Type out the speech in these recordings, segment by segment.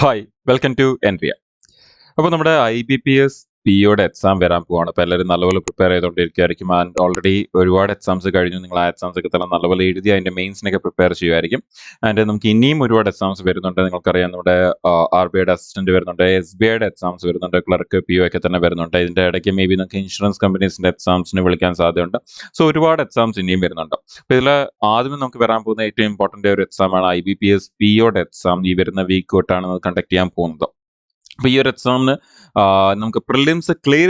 Hi welcome to എൻട്രിയ. അപ്പോൾ നമ്മുടെ IBPS പിയുടെ എക്സാം വരാൻ പോവാണ്. അപ്പോൾ എല്ലാവരും നല്ലപോലെ പ്രിപ്പയർ ചെയ്തുകൊണ്ടിരിക്കുകയായിരിക്കും. ആൻഡ് ഓൾറെഡി ഒരുപാട് എക്സാംസ് കഴിഞ്ഞു. നിങ്ങൾ ആ എക്സാംസ് ഒക്കെ തന്നെ നല്ലപോലെ എഴുതി അതിൻ്റെ മെയിൻസിനൊക്കെ പ്രിപ്പയർ ചെയ്യുമായിരിക്കും. ആൻഡ് നമുക്ക് ഇനിയും ഒരുപാട് എക്സാംസ് വരുന്നുണ്ട്. നിങ്ങൾക്കറിയാം നമ്മുടെ RBIയുടെ അസിസ്റ്റന്റ് വരുന്നുണ്ട്, SBIയുടെ എക്സാംസ് വരുന്നുണ്ട്, ക്ലർക്ക് PO ഒക്കെ തന്നെ വരുന്നുണ്ട്. ഇതിൻ്റെ ഇടയ്ക്ക് മേ ബി നിങ്ങൾക്ക് ഇൻഷുറൻസ് കമ്പനീസിൻ്റെ എക്സാംസിന് വിളിക്കാൻ സാധ്യതയുണ്ട്. സോ ഒരുപാട് എക്സാംസ് ഇനിയും വരുന്നുണ്ട്. അപ്പോൾ ഇതിൽ ആദ്യമേ നമുക്ക് വരാൻ പോകുന്ന ഏറ്റവും ഇമ്പോർട്ടൻ്റ് ഒരു എക്സാമാണ് IBPS പിയുടെ എക്സാം. ഈ വരുന്ന വീക്ക് തൊട്ടാണ് കണ്ടക്ട് ചെയ്യാൻ പോകുന്നത്. അപ്പോൾ ഈ ഒരു എക്സാമിന് നമുക്ക് പ്രിലിംസ് ക്ലിയർ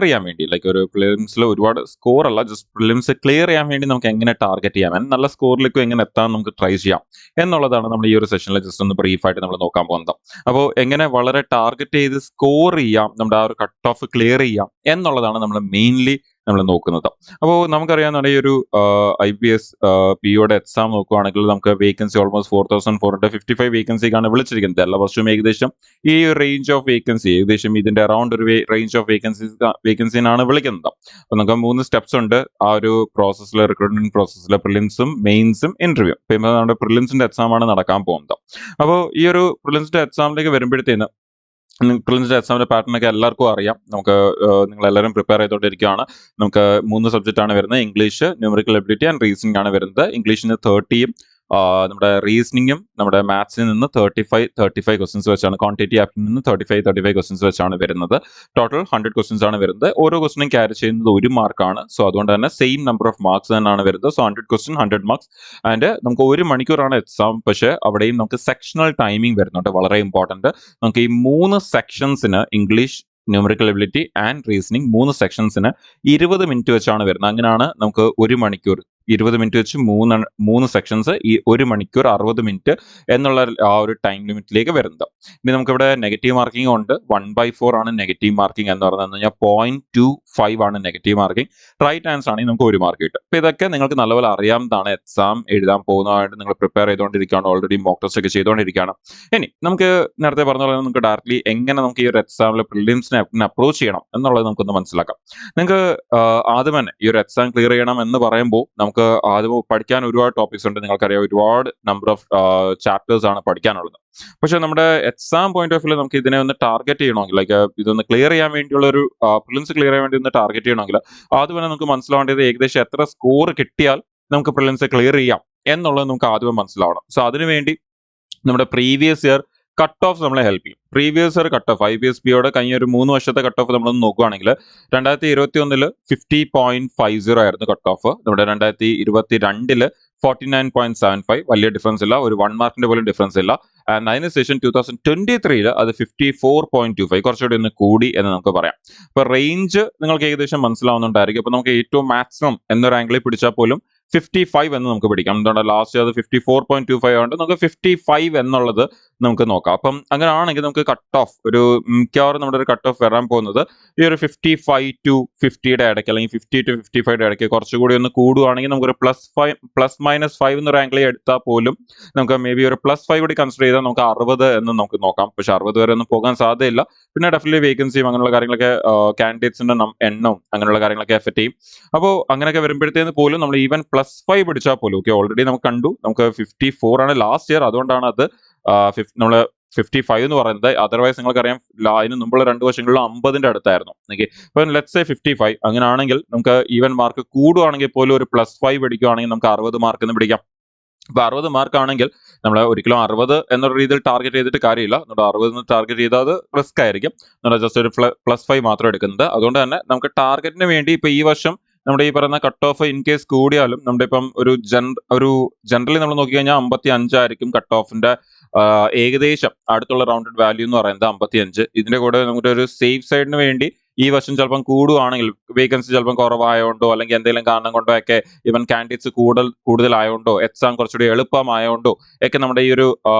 ചെയ്യാൻ വേണ്ടി, ലൈക്ക് ഒരു പ്രിലിംസിൽ ഒരുപാട് സ്കോർ അല്ല, ജസ്റ്റ് പ്രിലിംസ് ക്ലിയർ ചെയ്യാൻ വേണ്ടി നമുക്ക് എങ്ങനെ ടാർഗറ്റ് ചെയ്യാം, നല്ല സ്കോറിലേക്കും എങ്ങനെ എത്താൻ നമുക്ക് ട്രൈ ചെയ്യാം എന്നുള്ളതാണ് നമ്മൾ ഈ ഒരു സെഷനിൽ ജസ്റ്റ് ഒന്ന് ബ്രീഫായിട്ട് നമ്മൾ നോക്കാൻ പോകുന്നത്. അപ്പോൾ എങ്ങനെ വളരെ ടാർഗറ്റ് ചെയ്ത് സ്കോർ ചെയ്യാം, നമ്മുടെ ആ ഒരു കട്ട് ഓഫ് ക്ലിയർ ചെയ്യാം എന്നുള്ളതാണ് നമ്മൾ മെയിൻലി നമ്മൾ നോക്കുന്നത്. അപ്പോൾ നമുക്കറിയാം ഈ ഒരു IBPS പിയുടെ എക്സാം നോക്കുകയാണെങ്കിൽ നമുക്ക് വേക്കൻസി ഓൾമോസ്റ്റ് 4455 വേക്കൻസിക്കാണ് വിളിച്ചിരിക്കുന്നത്. എല്ലാ വർഷവും ഏകദേശം ഈ റേഞ്ച് ഓഫ് വേക്കൻസി, ഏകദേശം ഇതിന്റെ അറൌണ്ട് ഒരു റേഞ്ച് ഓഫ് വേക്കൻസിനാണ് വിളിക്കുന്നത്. അപ്പോൾ നമുക്ക് 3 സ്റ്റെപ്സ് ഉണ്ട് ആ ഒരു പ്രോസസ്സിൽ, റിക്രൂട്ട്മെന്റ് പ്രോസസ്സിൽ: പ്രിലിംസും, മെയിൻസും, ഇന്റർവ്യൂ. ഇപ്പോൾ നമ്മുടെ പ്രിലിംസിന്റെ എക്സാം ആണ് നടക്കാൻ പോകുന്നത്. അപ്പോൾ ഈ ഒരു പ്രിലിംസിന്റെ എക്സാമിലേക്ക് വരുമ്പോഴത്തേന് പ്രിലിംസിന്റെ എക്സാമിന്റെ പാറ്റേൺ ഒക്കെ എല്ലാവർക്കും അറിയാം. നമുക്ക് നിങ്ങൾ എല്ലാവരും പ്രിപ്പയർ ചെയ്തുകൊണ്ടിരിക്കുകയാണ്. നമുക്ക് 3 സബ്ജക്റ്റ് ആണ് വരുന്നത്: English, numerical ability and reasoning ആണ് വരുന്നത്. ഇംഗ്ലീഷിന് 30യും നമ്മുടെ റീസണിങ്ങും നമ്മുടെ മാത്സിൽ നിന്ന് 35 ക്വസ്റ്റ്യൻസ് വെച്ചാണ്, ക്വാണ്ടിറ്റി ആപ്റ്റിൽ നിന്ന് 35 ക്വസ്റ്റ്യൻസ് വെച്ചാണ് വരുന്നത്. ടോട്ടൽ 100 ക്വസ്റ്റ്യൻസ് ആണ് വരുന്നത്. ഓരോ ക്വസ്റ്റിനും ക്യാരി ചെയ്യുന്നത് 1 മാർക്കാണ്. സോ അതുകൊണ്ട് തന്നെ സെയിം നമ്പർ ഓഫ് മാർക്സ് തന്നെയാണ് വരുന്നത്. So 100 question 100 marks. ആൻഡ് നമുക്ക് 1 മണിക്കൂറാണ് എക്സാം. പക്ഷേ അവിടെയും നമുക്ക് സെക്ഷണൽ ടൈമിംഗ് വരുന്നുണ്ട്, വളരെ ഇമ്പോർട്ടൻറ്റ്. നമുക്ക് ഈ 3 സെക്ഷൻസിന്, English, numerical ability and reasoning, 3 സെക്ഷൻസിന് 20 മിനിറ്റ് വെച്ചാണ് വരുന്നത്. അങ്ങനെയാണ് നമുക്ക് 1 മണിക്കൂർ 20 മിനിറ്റ് വെച്ച് 3 സെക്ഷൻസ്, ഈ 1 മണിക്കൂർ 60 മിനിറ്റ് എന്നുള്ള ആ ഒരു ടൈം ലിമിറ്റിലേക്ക് വരുന്നത്. ഇനി നമുക്കിവിടെ നെഗറ്റീവ് മാർക്കിംഗ് ഉണ്ട്. 1/4 ആണ് നെഗറ്റീവ് മാർക്കിംഗ് എന്ന് പറയുന്നത് കഴിഞ്ഞാൽ 0.25 ആണ് നെഗറ്റീവ് മാർക്കിംഗ്. റൈറ്റ് ആൻസർ ആണെങ്കിൽ നമുക്ക് 1 മാർക്ക് കിട്ടും. അപ്പോൾ ഇതൊക്കെ നിങ്ങൾക്ക് നല്ലപോലെ അറിയാവുന്നതാണ്. എക്സാം എഴുതാൻ പോകുന്നതായിട്ട് നിങ്ങൾ പ്രിപ്പയർ ചെയ്തുകൊണ്ടിരിക്കുകയാണ്, ഓൾറെഡി മോക്ക് ടെസ്റ്റ് ഒക്കെ ചെയ്തുകൊണ്ടിരിക്കുകയാണ്. ഇനി നമുക്ക് നേരത്തെ പറഞ്ഞ പോലെ നമുക്ക് ഡയറക്ട്ലി എങ്ങനെ നമുക്ക് ഈ ഒരു എക്സാമിൽ പ്രിലിംസിനെ അപ്രോച്ച് ചെയ്യണം എന്നുള്ളത് നമുക്കൊന്ന് മനസ്സിലാക്കാം. നിങ്ങൾക്ക് ആദ്യം തന്നെ ഈ ഒരു എക്സാം ക്ലിയർ ചെയ്യണം എന്ന് പറയുമ്പോൾ നമുക്ക് ആദ്യം പഠിക്കാൻ ഒരുപാട് ടോപ്പിക്സ് ഉണ്ട്. നിങ്ങൾക്കറിയാം, ഒരുപാട് നമ്പർ ഓഫ് ചാപ്റ്റേഴ്സ് ആണ് പഠിക്കാനുള്ളത്. പക്ഷെ നമ്മുടെ എക്സാം പോയിന്റ് ഓഫ് വ്യൂ നമുക്ക് ഇതിനെ ഒന്ന് ടാർഗറ്റ് ചെയ്യണമെങ്കിൽ, ലൈക്ക് ഇതൊന്ന് ക്ലിയർ ചെയ്യാൻ വേണ്ടിയുള്ള ഒരു പ്രിലിംസ് ക്ലിയർ ചെയ്യാൻ വേണ്ടി ഒന്ന് ടാർഗറ്റ് ചെയ്യണമെങ്കിൽ ആദ്യം തന്നെ നമുക്ക് മനസ്സിലാവേണ്ടത് ഏകദേശം എത്ര സ്കോർ കിട്ടിയാൽ നമുക്ക് പ്രിലിംസ് ക്ലിയർ ചെയ്യാം എന്നുള്ളത് നമുക്ക് ആദ്യം മനസ്സിലാവണം. സോ അതിനുവേണ്ടി നമ്മുടെ പ്രീവിയസ് ഇയർ കട്ട് ഓഫ് നമ്മളെ ഹെൽപ്പ് ചെയ്യും. Previous year cut off IBPS പിയുടെ കഴിഞ്ഞ ഒരു 3 വർഷത്തെ കട്ട് ഓഫ് നമ്മളൊന്ന് നോക്കുകയാണെങ്കിൽ 2021 50.50 ആയിരുന്നു കട്ട് ഓഫ്. നമ്മുടെ 2022 49.75, വലിയ ഡിഫറൻസ് ഇല്ല, ഒരു 1 മാർക്കിന്റെ പോലും ഡിഫറൻസ് ഇല്ല. ആൻഡ് അതിനുശേഷം 2023 അത് 54.25, കുറച്ചുകൂടി ഒന്ന് കൂടി എന്ന് നമുക്ക് പറയാം. അപ്പൊ റേഞ്ച് നിങ്ങൾക്ക് ഏകദേശം മനസ്സിലാവുന്നുണ്ടായിരിക്കും. അപ്പൊ നമുക്ക് ഏറ്റവും മാക്സിമം എന്നൊരു ആംഗിളിൽ പിടിച്ചാൽ പോലും 55 എന്ന് നമുക്ക് പിടിക്കാം. എന്താണ്, ലാസ്റ്റ് അത് 54.25 ആയതുകൊണ്ട് നമുക്ക് 55 എന്നുള്ളത് നമുക്ക് നോക്കാം. അപ്പം അങ്ങനെയാണെങ്കിൽ നമുക്ക് കട്ട് ഓഫ് ഒരു മിക്കവാറും നമ്മുടെ ഒരു കട്ട് ഓഫ് വരാൻ പോകുന്നത് ഈ ഒരു 55 to 50യുടെ ഇടയ്ക്ക്, അല്ലെങ്കിൽ 50 to 55യുടെ ഇടയ്ക്ക് കുറച്ചുകൂടി ഒന്ന് കൂടുകയാണെങ്കിൽ നമുക്കൊരു +5 എന്നൊരു ആംഗിളിൽ എടുത്താൽ പോലും നമുക്ക് മേ ബി ഒരു +5 കൂടി കൺസിഡർ ചെയ്താൽ നമുക്ക് 60 എന്ന് നമുക്ക് നോക്കാം. പക്ഷെ 60 വരെ ഒന്നും പോകാൻ സാധ്യതയില്ല. പിന്നെ ഡെഫിനറ്റ്ലി വേക്കൻസിയും അങ്ങനെയുള്ള കാര്യങ്ങളൊക്കെ, കാൻഡിഡേറ്റ്സിന്റെ എണ്ണവും അങ്ങനെയുള്ള കാര്യങ്ങളൊക്കെ എഫക്ട് ചെയ്യും. അപ്പോൾ അങ്ങനെയൊക്കെ വരുമ്പോഴത്തേന് പോലും നമ്മൾ ഈവൻ +5 പിടിച്ചാൽ പോലും, ഓക്കെ, ഓൾറെഡി നമുക്ക് കണ്ടു നമുക്ക് 54 ആണ് ലാസ്റ്റ് ഇയർ, അതുകൊണ്ടാണ് അത് നമ്മൾ 55 എന്ന് പറയുന്നത്. അതർവൈസ് നിങ്ങൾക്കറിയാം അതിന് മുമ്പുള്ള 2 വർഷങ്ങളിൽ 50ന്റെ അടുത്തായിരുന്നു. ഓക്കെ, ഇപ്പം ലെറ്റ്സ് സേ 55. അങ്ങനെയാണെങ്കിൽ നമുക്ക് ഈവൻ മാർക്ക് കൂടുവാണെങ്കിൽ പോലും ഒരു +5 പിടിക്കുകയാണെങ്കിൽ നമുക്ക് 60 മാർക്ക് എന്ന് പിടിക്കാം. അപ്പൊ 60 മാർക്ക് ആണെങ്കിൽ നമ്മൾ ഒരിക്കലും 60 എന്നൊരു രീതിയിൽ ടാർഗറ്റ് ചെയ്തിട്ട് കാര്യമില്ല. നമ്മുടെ 60 ടാർഗറ്റ് ചെയ്താൽ അത് റിസ്ക് ആയിരിക്കും. നമ്മൾ ജസ്റ്റ് ഒരു +5 മാത്രം എടുക്കുന്നത്. അതുകൊണ്ട് തന്നെ നമുക്ക് ടാർഗറ്റിന് വേണ്ടി ഇപ്പൊ ഈ വർഷം നമ്മുടെ ഈ പറയുന്ന കട്ട് ഓഫ് ഇൻ കേസ് കൂടിയാലും നമ്മുടെ ഇപ്പം ഒരു ജനറലി നമ്മൾ നോക്കിക്കഴിഞ്ഞാൽ 55 ആയിരിക്കും കട്ട് ഓഫിന്റെ ഏകദേശം അടുത്തുള്ള റൗണ്ടഡ് വാല്യൂ എന്ന് പറയുന്നത് 55. ഇതിന്റെ കൂടെ നമ്മുടെ ഒരു സേഫ് സൈഡിന് വേണ്ടി ഈ വർഷം ചിലപ്പം കൂടുവാണെങ്കിൽ, വേക്കൻസി ചിലപ്പം കുറവായതുകൊണ്ടോ അല്ലെങ്കിൽ എന്തെങ്കിലും കാരണം കൊണ്ടോ ഒക്കെ, ഇവൻ കാൻഡിഡേറ്റ്സ് കൂടുതലായതുകൊണ്ടോ, എക്സാം കുറച്ചുകൂടി എളുപ്പമായതുകൊണ്ടോ ഒക്കെ നമ്മുടെ ഈ ഒരു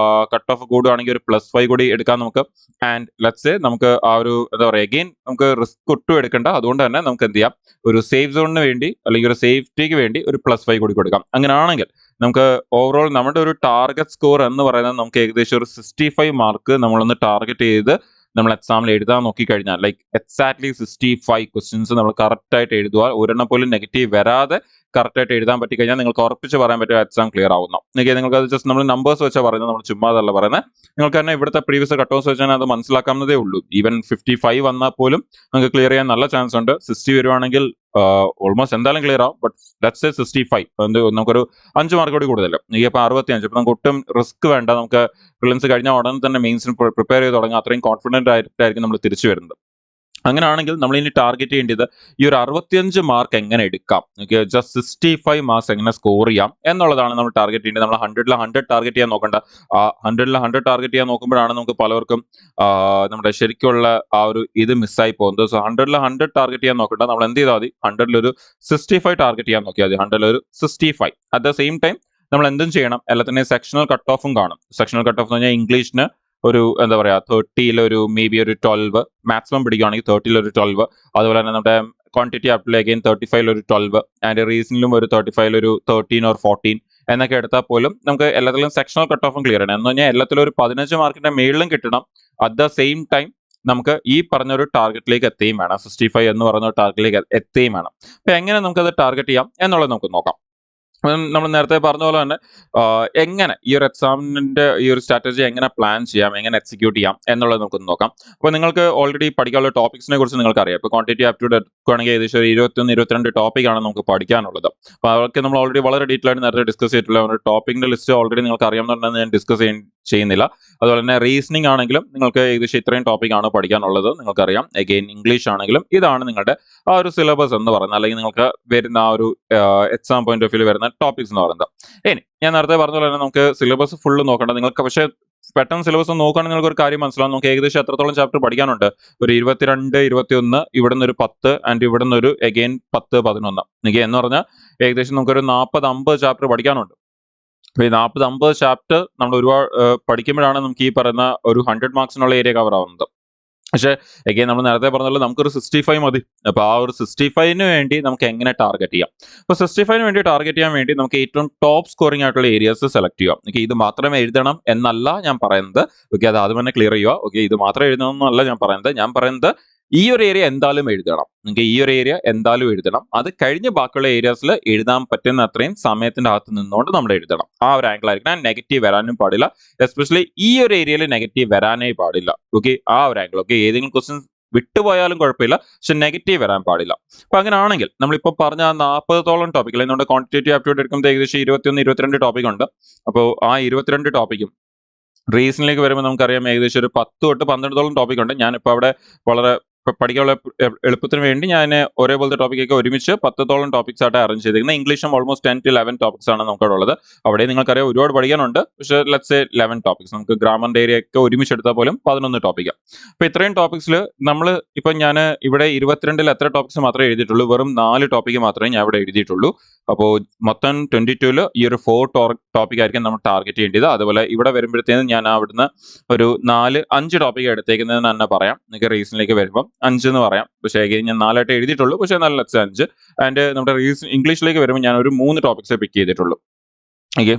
കട്ട് ഓഫ് കൂടുവാണെങ്കിൽ ഒരു +5 കൂടി എടുക്കാം നമുക്ക്. ആൻഡ് ലെറ്റ്സ് സേ നമുക്ക് ആ ഒരു എന്താ പറയുക, അഗെയിൻ നമുക്ക് റിസ്ക് ഒട്ടും എടുക്കണ്ട. അതുകൊണ്ട് തന്നെ നമുക്ക് എന്ത് ചെയ്യാം, ഒരു സേഫ് സോണിന് വേണ്ടി അല്ലെങ്കിൽ ഒരു സേഫ്റ്റിക്ക് വേണ്ടി ഒരു +5 കൂടി കൊടുക്കാം. അങ്ങനെയാണെങ്കിൽ നമുക്ക് ഓവറോൾ നമ്മുടെ ഒരു ടാർഗറ്റ് സ്കോർ എന്ന് പറയുന്നത് നമുക്ക് ഏകദേശം ഒരു 65 മാർക്ക് നമ്മളൊന്ന് ടാർഗറ്റ് ചെയ്ത് നമ്മൾ എക്സാമിൽ എഴുതാൻ നോക്കിക്കഴിഞ്ഞാൽ ലൈക്ക് എക്സാക്ട്ലി 65 ക്വസ്റ്റ്യൻസ് നമ്മൾ കറക്റ്റ് ആയിട്ട് എഴുതുക, ഒരെണ്ണം പോലും നെഗറ്റീവ് വരാതെ കറക്റ്റ് ആയിട്ട് എഴുതാൻ പറ്റി കഴിഞ്ഞാൽ നിങ്ങൾക്ക് ഉറപ്പിച്ച് പറയാൻ പറ്റും എക്സാം ക്ലിയർ ആവുന്നു. നിങ്ങൾക്ക് അത് ജസ്റ്റ് നമ്മൾ നമ്പേഴ്സ് വെച്ചാൽ പറയുന്നത്, നമ്മൾ ചുമ്മാതല്ല പറയുന്നത്. നിങ്ങൾക്ക് തന്നെ ഇവിടുത്തെ പ്രീവിയസ് കട്ട് ഓഫ് വെച്ചാൽ അത് മനസ്സിലാക്കാവുന്നതേ ഉള്ളൂ. ഈവൻ 55 വന്നാൽ പോലും നിങ്ങൾക്ക് ക്ലിയർ ചെയ്യാൻ നല്ല ചാൻസ് ഉണ്ട്. 60 വരുവാണെങ്കിൽ ഓൾമോസ്റ്റ് എന്തായാലും ക്ലിയർ ആവും. ബട്ട് ലെറ്റ്സ് സേ 65 നമുക്കൊരു 5 മാർക്ക് കൂടി കൂടുതൽ. ഇപ്പൊ 65, ഇപ്പൊ നമുക്ക് ഒട്ടും റിസ്ക് വേണ്ട. നമുക്ക് പ്രിലിംസ് കഴിഞ്ഞാൽ ഉടനെ തന്നെ മെയിൻസിന് പ്രിപ്പയർ ചെയ്ത് തുടങ്ങാം. അത്രയും കോൺഫിഡന്റ് ആയിട്ടായിരിക്കും നമ്മൾ തിരിച്ചു വരുന്നത്. അങ്ങനെയാണെങ്കിൽ നമ്മൾ ഇനി ടാർഗറ്റ് ചെയ്യേണ്ടത് ഈ ഒരു 65 മാർക്ക് എങ്ങനെ എടുക്കാം, ജസ്റ്റ് 65 മാർക്സ് എങ്ങനെ സ്കോർ ചെയ്യാം എന്നുള്ളതാണ് നമ്മൾ ടാർഗറ്റ് ചെയ്യേണ്ടത്. നമ്മൾ 100-ൽ 100 ടാർഗറ്റ് ചെയ്യാൻ നോക്കണ്ട. 100-ൽ 100 ടാർഗറ്റ് ചെയ്യാൻ നോക്കുമ്പോഴാണ് നമുക്ക് പലർക്കും നമ്മുടെ ശരിക്കുള്ള ആ ഒരു ഇത് മിസ്സായി പോകുന്നത്. സോ 100-ൽ 100 ടാർഗറ്റ് ചെയ്യാൻ നോക്കണ്ട. നമ്മൾ എന്ത് ചെയ്താൽ മതി, 100-ൽ ഒരു 65 ടാർഗറ്റ് ചെയ്യാൻ നോക്കിയാൽ മതി. 100-ൽ ഒരു 65. അറ്റ് ദ സെയിം ടൈം നമ്മൾ എന്തും ചെയ്യണം, എല്ലാത്തിനെയും സെക്ഷണൽ കട്ട് ഓഫും കാണും. സെക്ഷണൽ കട്ട് ഓഫ് എന്ന് പറഞ്ഞാൽ ഇംഗ്ലീഷിന് ഒരു എന്താ പറയാ 30-ൽ ഒരു മേ ബി ഒരു 12, മാക്സിമം പിടിക്കുകയാണെങ്കിൽ 30-ൽ ഒരു 12. അതുപോലെ തന്നെ നമ്മുടെ ക്വാണ്ടിറ്റി ആപ്റ്റിൽ അഗൈൻ 35-ൽ ഒരു 12, ആൻഡ് റീസണിലും ഒരു 35-ൽ ഒരു 13 or 14 എന്നൊക്കെ എടുത്താൽ പോലും നമുക്ക് എല്ലാത്തിലും സെക്ഷണൽ കട്ട് ഓഫും ക്ലിയർ ചെയ്യണം. എന്ന് പറഞ്ഞാൽ എല്ലാത്തിലും ഒരു 15 മാർക്കിന്റെ മേളിലും കിട്ടണം. അറ്റ് ദ സെയിം ടൈം നമുക്ക് ഈ പറഞ്ഞൊരു ടാർഗറ്റിലേക്ക് എത്തുകയും വേണം. 65 എന്ന് പറയുന്ന ഒരു ടാർഗറ്റിലേക്ക് എത്തുകയും വേണം. അപ്പൊ എങ്ങനെ നമുക്കത് ടാർഗറ്റ് ചെയ്യാം എന്നുള്ളത് നമുക്ക് നോക്കാം. നമ്മൾ നേരത്തെ പറഞ്ഞ പോലെ തന്നെ എങ്ങനെ ഈ ഒരു എക്സാമിന്റെ ഈ ഒരു സ്ട്രാറ്റജി എങ്ങനെ പ്ലാൻ ചെയ്യാം, എങ്ങനെ എക്സിക്യൂട്ട് ചെയ്യാം എന്നുള്ളത് നമുക്കൊന്ന് നോക്കാം. അപ്പോൾ നിങ്ങൾക്ക് ഓൾറെഡി പഠിക്കാനുള്ള ടോപ്പിക്സിനെ കുറിച്ച് നിങ്ങൾക്ക് അറിയാം. ഇപ്പോൾ ക്വാണ്ടിറ്റി ആപ്റ്റിറ്റ്യൂഡ് എടുക്കുകയാണെങ്കിൽ ഏകദേശം ഒരു 21-22 ടോപ്പിക്കാണ് നമുക്ക് പഠിക്കാനുള്ളത്. അപ്പോൾ അതൊക്കെ നമ്മൾ ഓൾറെഡി വളരെ ഡീറ്റെയിൽ ആയിട്ട് നേരത്തെ ഡിസ്കസ് ചെയ്തിട്ടുള്ള ഒരു ടോപ്പിക്കിന്റെ ലിസ്റ്റ് ഓൾറെഡി നിങ്ങൾക്ക് അറിയാമെന്നുണ്ടെന്ന് ഞാൻ ഡിസ്കസ് ചെയ്യുന്നില്ല. അതുപോലെ തന്നെ റീസണിംഗ് ആണെങ്കിലും നിങ്ങൾക്ക് ഏകദേശം ഇത്രയും ടോപ്പിക്കാണ് പഠിക്കാനുള്ളത്, നിങ്ങൾക്കറിയാം. അഗെയിൻ ഇംഗ്ലീഷ് ആണെങ്കിലും ഇതാണ് നിങ്ങളുടെ ആ ഒരു സിലബസ് എന്ന് പറയുന്നത്, അല്ലെങ്കിൽ നിങ്ങൾക്ക് വരുന്ന ആ ഒരു എക്സാം പോയിന്റ് ഓഫ് വ്യൂ വരുന്ന ടോപ്പിക്സ് എന്ന് പറയുന്നത്. ഇനി ഞാൻ നേരത്തെ പറഞ്ഞ പോലെ തന്നെ നമുക്ക് സിലബസ് ഫുള്ള് നോക്കണ്ട. നിങ്ങൾക്ക് പക്ഷേ പെട്ടെന്ന് സിലബസ് നോക്കുകയാണെങ്കിൽ നിങ്ങൾക്ക് ഒരു കാര്യം മനസ്സിലാവും. നമുക്ക് ഏകദേശം എത്രത്തോളം ചാപ്റ്റർ പഠിക്കാനുണ്ട്, ഒരു 22, 21, ഇവിടുന്ന് ഒരു 10, ആൻഡ് ഇവിടുന്ന് ഒരു അഗെയിൻ 10, 11. എന്ന് പറഞ്ഞാൽ ഏകദേശം നമുക്കൊരു 40-50 ചാപ്റ്റർ പഠിക്കാനുണ്ട്. അപ്പൊ ഈ 40-50 ചാപ്റ്റർ നമ്മൾ ഒരുപാട് പഠിക്കുമ്പോഴാണ് നമുക്ക് ഈ പറയുന്ന ഒരു 100 മാർക്സിനുള്ള ഏരിയ കവർ ആവുന്നത്. പക്ഷെ എഗെയിൻ നമ്മൾ നേരത്തെ പറഞ്ഞല്ലോ നമുക്കൊരു 65 മതി. അപ്പൊ ആ ഒരു 65-ന് വേണ്ടി നമുക്ക് എങ്ങനെ ടാർഗറ്റ് ചെയ്യാം? അപ്പൊ 65-ന് വേണ്ടി ടാർഗറ്റ് ചെയ്യാൻ വേണ്ടി നമുക്ക് ഏറ്റവും ടോപ്പ് സ്കോറിംഗ് ആയിട്ടുള്ള ഏരിയാസ് സെലക്ട് ചെയ്യാം. ഇത് മാത്രമേ എഴുതണം എന്നല്ല ഞാൻ പറയുന്നത്. അത് ആദ്യം തന്നെ ക്ലിയർ ചെയ്യുക. ഇത് മാത്രമേ എഴുതണം എന്നല്ല ഞാൻ പറയുന്നത് ഈ ഒരു ഏരിയ എന്തായാലും എഴുതണം. ഈ ഒരു ഏരിയ എന്തായാലും എഴുതണം. അത് കഴിഞ്ഞ് ബാക്കിയുള്ള ഏരിയാസിൽ എഴുതാൻ പറ്റുന്ന അത്രയും സമയത്തിന്റെ അകത്ത് നിന്നുകൊണ്ട് നമ്മൾ എഴുതണം. ആ ഒരു ആംഗിൾ ആയിരിക്കണം. നെഗറ്റീവ് വരാനും പാടില്ല. എസ്പെഷ്യലി ഈ ഒരു ഏരിയയിൽ നെഗറ്റീവ് വരാനേ പാടില്ല. ആ ഒരു ആംഗിൾ. ഏതെങ്കിലും ക്വസ്റ്റ്യൻസ് വിട്ടുപോയാലും കുഴപ്പമില്ല, പക്ഷെ നെഗറ്റീവ് വരാൻ പാടില്ല. അപ്പൊ അങ്ങനെയാണെങ്കിൽ നമ്മളിപ്പോ പറഞ്ഞ 40-ഓളം ടോപ്പിക്, അല്ലെങ്കിൽ നമ്മുടെ ക്വാണ്ടിറ്റേറ്റീവ് ആപ്റ്റിറ്റ്യൂഡ് എടുക്കുമ്പോൾ ഏകദേശം 21-22 ടോപ്പിക് ഉണ്ട്. അപ്പോൾ ആ 22 ടോപ്പിക്കും റീസണിലേക്ക് വരുമ്പോൾ നമുക്കറിയാം ഏകദേശം ഒരു 10 തൊട്ട് 12-ഓളം ടോപ്പിക് ഉണ്ട്. ഞാനിപ്പോൾ അവിടെ വളരെ പഠിക്കാനുള്ള എളുപ്പത്തിന് വേണ്ടി ഞാൻ ഒരേപോലത്തെ ടോപ്പിക്കൊക്കെ ഒരുമിച്ച് 10-ഓളം ടോപ്പിക്സ് ആയിട്ട് അറേഞ്ച് ചെയ്തിരിക്കുന്നത്. ഇംഗ്ലീഷും ഓൾമോസ്റ്റ് 10-11 ടോപ്പിക്സ് ആണ് നമുക്ക് അവിടെ ഉള്ളത്. അവിടെ നിങ്ങൾക്കറിയാം ഒരുപാട് പഠിക്കാനുണ്ട്. പക്ഷേ ലെറ്റ്സ് സേ 11 ടോപ്പിക്സ്. നമുക്ക് ഗ്രാമറിന്റെ ഏരിയ ഒക്കെ ഒരുമിച്ച് എടുത്താൽ പോലും 11 ടോപ്പിക്. അപ്പൊ ഇത്രയും ടോപ്പിക്സിൽ നമ്മൾ ഇപ്പൊ ഞാൻ ഇവിടെ 22-ൽ എത്ര ടോപ്പിക്സ് മാത്രമേ എഴുതിയിട്ടുള്ളൂ? വെറും 4 ടോപ്പിക്ക് മാത്രമേ ഞാൻ ഇവിടെ എഴുതിയിട്ടുള്ളൂ. അപ്പോൾ മൊത്തം 22-ൽ ഈ ഒരു 4 ടോപ്പിക് ആയിരിക്കും നമ്മൾ ടാർഗറ്റ് ചെയ്യേണ്ടത്. അതുപോലെ ഇവിടെ വരുമ്പോഴത്തേനും ഞാൻ അവിടുന്ന് ഒരു 4-5 ടോപ്പിക് എടുത്തേക്കുന്നതെന്ന് തന്നെ പറയാം. നിങ്ങൾക്ക് റീസണിലേക്ക് വരുമ്പോൾ 5 എന്ന് പറയാം. പക്ഷേ ഞാൻ 4 എഴുതിയിട്ടുള്ളൂ. പക്ഷേ നല്ല 5. ആൻഡ് നമ്മുടെ ഇംഗ്ലീഷിലേക്ക് വരുമ്പോൾ ഞാൻ ഒരു 3 ടോപ്പിക്സേ പിക്ക് ചെയ്തിട്ടുള്ളൂ.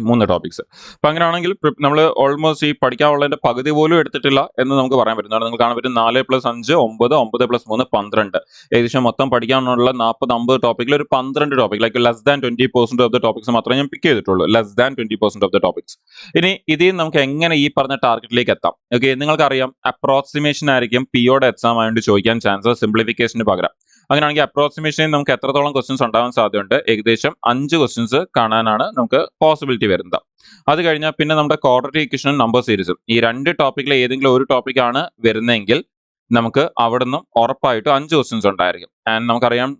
3 ടോപ്പിക്സ്. അപ്പൊ അങ്ങനെയാണെങ്കിൽ നമ്മൾ ഓൾമോസ്റ്റ് ഈ പഠിക്കാനുള്ളതിന്റെ പകുതി പോലും എടുത്തിട്ടില്ല എന്ന് നമുക്ക് പറയാൻ പറ്റും. നിങ്ങൾക്ക് കാണാൻ പറ്റും 4+5 9, 9+3 12. ഏകദേശം മൊത്തം പഠിക്കാനുള്ള 40-50 ടോപ്പിക്കിൽ ഒരു 12 topic, like less than 20% of the topics മാത്രമേ ഞാൻ പിക്ക് ചെയ്തിട്ടുള്ളൂ. Less than 20% of the topics. ഇനി ഇതിൽ നമുക്ക് എങ്ങനെ ഈ പറഞ്ഞ ടാർഗറ്റിലേക്ക് എത്താം? നിങ്ങൾക്കറിയാം അപ്രോക്സിമേഷൻ ആയിരിക്കും പിയോടെ എക്സാം ആയതുകൊണ്ട് ചോദിക്കാൻ ചാൻസ്, സിംപ്ലിഫിക്കേഷന് പകരം. അങ്ങനെയാണെങ്കിൽ അപ്രോക്സിമേഷനിൽ നമുക്ക് എത്രത്തോളം ക്വസ്റ്റ്യൻസ് ഉണ്ടാവാൻ സാധ്യതയുണ്ട്? ഏകദേശം 5 ക്വസ്റ്റ്യൻസ് കാണാനാണ് നമുക്ക് പോസിബിലിറ്റി വരുന്നത്. അത് കഴിഞ്ഞാൽ പിന്നെ നമ്മുടെ ക്വാഡ്രാറ്റിക് ഇക്വേഷനും നമ്പർ സീരീസും, ഈ 2 ടോപ്പിക്കിൽ ഏതെങ്കിലും ഒരു ടോപ്പിക്കാണ് വരുന്നതെങ്കിൽ നമുക്ക് അവിടെ നിന്നും ഉറപ്പായിട്ടും 5 ക്വസ്റ്റ്യൻസ് ഉണ്ടായിരിക്കും. ആൻഡ് നമുക്കറിയാം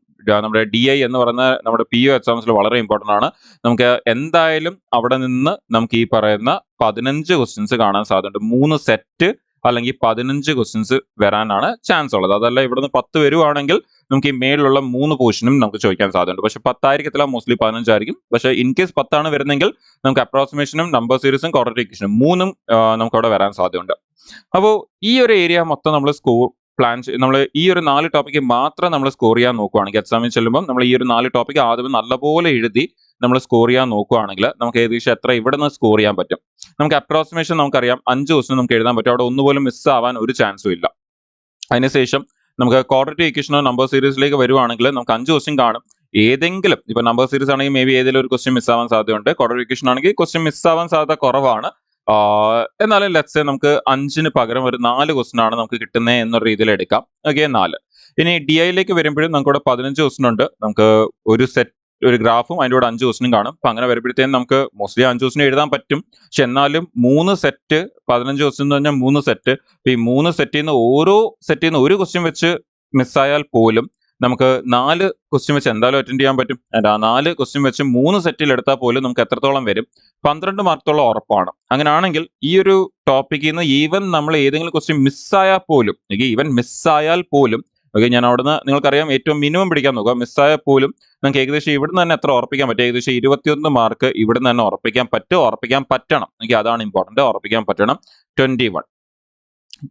നമ്മുടെ DI എന്ന് പറയുന്ന നമ്മുടെ PO എക്സാംസിൽ വളരെ ഇമ്പോർട്ടന്റ് ആണ്. നമുക്ക് എന്തായാലും അവിടെ നിന്ന് നമുക്ക് ഈ പറയുന്ന 15 ക്വസ്റ്റ്യൻസ് കാണാൻ സാധ്യതയുണ്ട്. 3 സെറ്റ് അല്ലെങ്കിൽ 15 ക്വസ്റ്റ്യൻസ് വരാനാണ് ചാൻസ് ഉള്ളത്. അതല്ല ഇവിടുന്ന് 10 വരുവാണെങ്കിൽ നമുക്ക് ഈ മേളിലുള്ള 3 പോർഷനും നമുക്ക് ചോദിക്കാൻ സാധ്യതയുണ്ട്. പക്ഷെ 10 ആയിരിക്കത്തില്ല, മോസ്റ്റ്ലി 15 ആയിരിക്കും. പക്ഷെ ഇൻ കേസ് 10 ആണ് വരുന്നെങ്കിൽ നമുക്ക് അപ്രോക്സിമേഷനും നമ്പർ സീരീസും ക്വാഡ്രാറ്റിക് ഇക്വേഷനും 3 നമുക്ക് അവിടെ വരാൻ സാധ്യതയുണ്ട്. അപ്പോൾ ഈ ഒരു ഏരിയ മൊത്തം നമ്മൾ നമ്മൾ ഈ ഒരു 4 ടോപ്പിക്ക് മാത്രം നമ്മൾ സ്കോർ ചെയ്യാൻ നോക്കുകയാണെങ്കിൽ, എക്സാമിൽ ചെല്ലുമ്പോൾ നമ്മൾ ഈ ഒരു 4 ടോപ്പിക്ക് ആദ്യം നല്ലപോലെ എഴുതി നമ്മൾ സ്കോർ ചെയ്യാൻ നോക്കുകയാണെങ്കിൽ നമുക്ക് ഏകദേശം എത്ര ഇവിടെ നിന്ന് സ്കോർ ചെയ്യാൻ പറ്റും? നമുക്ക് അപ്രോക്സിമേഷൻ നമുക്കറിയാം 5 ക്വസ്റ്റ്യൻ നമുക്ക് എഴുതാൻ പറ്റും. അവിടെ ഒന്നുപോലും മിസ് ആവാൻ ഒരു ചാൻസും ഇല്ല. അതിനുശേഷം നമുക്ക് ക്വാഡ്രേറ്റിക് ഇക്വേഷനോ നമ്പർ സീരീസിലേക്ക് വരുവാണെങ്കിൽ നമുക്ക് 5 ക്വസ്റ്റ്യൻ കാണും. ഏതെങ്കിലും ഇപ്പൊ നമ്പർ സീരീസ് ആണെങ്കിൽ മേ ബി ഏതെങ്കിലും ഒരു ക്വസ്റ്റ്യൻ മിസ്സാവാൻ സാധ്യതയുണ്ട്. ക്വാഡ്രേറ്റിക് ഇക്വേഷൻ ആണെങ്കിൽ ക്വസ്റ്റ്യൻ മിസ്സാവാൻ സാധ്യത കുറവാണ്. എന്നാലും ലെറ്റ്സ് സേ നമുക്ക് 5ന് പകരം ഒരു 4 ക്വസ്റ്റ്യൻ ആണ് നമുക്ക് കിട്ടുന്നത് എന്നൊരു രീതിയിൽ എടുക്കാം. ഓക്കെ, 4. ഇനി ഡി ഐയിലേക്ക് വരുമ്പോഴും നമുക്ക് ഇവിടെ 15 ക്വസ്റ്റ്യൻ ഉണ്ട്. നമുക്ക് ഒരു ഗ്രാഫും അതിൻ്റെ കൂടെ 5 ക്വസ്റ്റ്യനും കാണും. അപ്പൊ അങ്ങനെ വരുമ്പോഴത്തേക്കും നമുക്ക് മോസ്റ്റ്ലി 5 ക്വസ്റ്റ്യൻ എഴുതാൻ പറ്റും. പക്ഷെ എന്നാലും 3 സെറ്റ് 15 ക്വസ്റ്റ്യൻ എന്ന് പറഞ്ഞാൽ 3 സെറ്റ്. ഈ 3 സെറ്റിൽ നിന്ന് ഓരോ സെറ്റിൽ നിന്ന് ഒരു ക്വസ്റ്റ്യൻ വെച്ച് മിസ്സായാൽ പോലും നമുക്ക് 4 ക്വസ്റ്റ്യൻ വെച്ച് എന്തായാലും അറ്റൻഡ് ചെയ്യാൻ പറ്റും. ആ 4 ക്വസ്റ്റ്യൻ വെച്ച് 3 സെറ്റിൽ എടുത്താൽ പോലും നമുക്ക് എത്രത്തോളം വരും? 12 മാർക്കത്തോളം ഉറപ്പാണ്. അങ്ങനെയാണെങ്കിൽ ഈ ഒരു ടോപ്പിക്കിൽ നിന്ന് ഈവൻ നമ്മൾ ഏതെങ്കിലും ക്വസ്റ്റ്യൻ മിസ്സായാൽ പോലും ഓക്കെ, ഞാൻ അവിടുന്ന് നിങ്ങൾക്കറിയാം ഏറ്റവും മിനിമം പിടിക്കാൻ നോക്കുക. മിസ്സായാൽ പോലും നമുക്ക് ഏകദേശം ഇവിടുന്ന് തന്നെ എത്ര ഉറപ്പിക്കാൻ പറ്റും? ഏകദേശം 21 മാർക്ക് ഇവിടുന്ന് തന്നെ ഉറപ്പിക്കാൻ പറ്റണം. എനിക്ക് അതാണ് ഇമ്പോർട്ടന്റ്, ഉറപ്പിക്കാൻ പറ്റണം.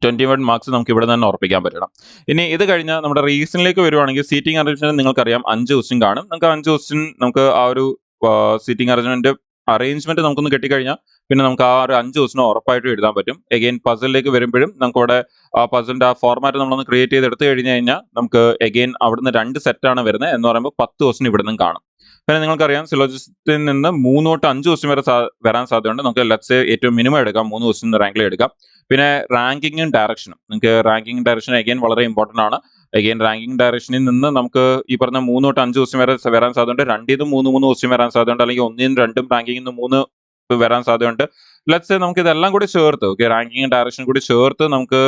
21 മാർക്സ് നമുക്ക് ഇവിടെ തന്നെ ഉറപ്പിക്കാൻ പറ്റണം. ഇനി ഇത് കഴിഞ്ഞാൽ നമ്മുടെ റീസണിലേക്ക് വരുവാണെങ്കിൽ സീറ്റിംഗ് അറേഞ്ച്മെന്റ് നിങ്ങൾക്കറിയാം 5 ക്വസ്റ്റ്യൻ കാണും. നമുക്ക് 5 ക്വസ്റ്റ്യൻ നമുക്ക് ആ ഒരു സീറ്റിംഗ് അറേഞ്ച്മെന്റ് നമുക്കൊന്ന് കെട്ടിക്കഴിഞ്ഞാൽ പിന്നെ നമുക്ക് ആ ഒരു 5 ക്വസ്റ്റ്യൻ ഉറപ്പായിട്ടും എഴുതാൻ പറ്റും. എഗെയിൻ പസിലേക്ക് വരുമ്പോഴും നമുക്ക് ഇവിടെ ആ പസിലിന്റെ ആ ഫോർമാറ്റ് നമ്മളൊന്ന് ക്രിയേറ്റ് ചെയ്ത് എടുത്തു കഴിഞ്ഞു കഴിഞ്ഞാൽ നമുക്ക് എഗെയിൻ അവിടുന്ന് 2 സെറ്റാണ് വരുന്നത് എന്ന് പറയുമ്പോൾ 10 ക്വസ്റ്റ്യൻ ഇവിടെ നിന്നും കാണും. പിന്നെ നിങ്ങൾക്കറിയാം സിലോജിസ്റ്റിൽ നിന്ന് 3 തൊട്ട് 5 ക്വസ്റ്റ്യൻ വരെ വരാൻ സാധ്യതയുണ്ട്. നമുക്ക് ലെറ്റ്സ് ഏറ്റവും മിനിമം എടുക്കാം, 3 ക്വസ്റ്റ്യൻ റാങ്കിൽ എടുക്കാം. പിന്നെ റാങ്കിങ്ങും ഡയറക്ഷനും, നിങ്ങൾക്ക് റാങ്കിങ് ഡയറക്ഷൻ അഗെയിൻ വളരെ ഇമ്പോർട്ടന്റ് ആണ്. അഗെയിൻ റാങ്കിങ് ഡയറക്ഷനിൽ നിന്ന് നമുക്ക് ഈ പറഞ്ഞ 3 തൊട്ട് 5 ക്വസ്റ്റ്യൻ വരെ വരാൻ സാധ്യതയുണ്ട്. 2 3 ക്വസ്റ്റ്യൻ വരാൻ സാധ്യതയുണ്ട്. അല്ലെങ്കിൽ 1 2 റാങ്കിങ്ങിൽ നിന്ന് 3 വരാൻ സാധ്യതയുണ്ട്. ലെറ്റ്സ് നമുക്ക് ഇതെല്ലാം കൂടി ചേർത്ത് ഓക്കെ റാങ്കിങ് ഡയറക്ഷൻ കൂടി ചേർത്ത് നമുക്ക്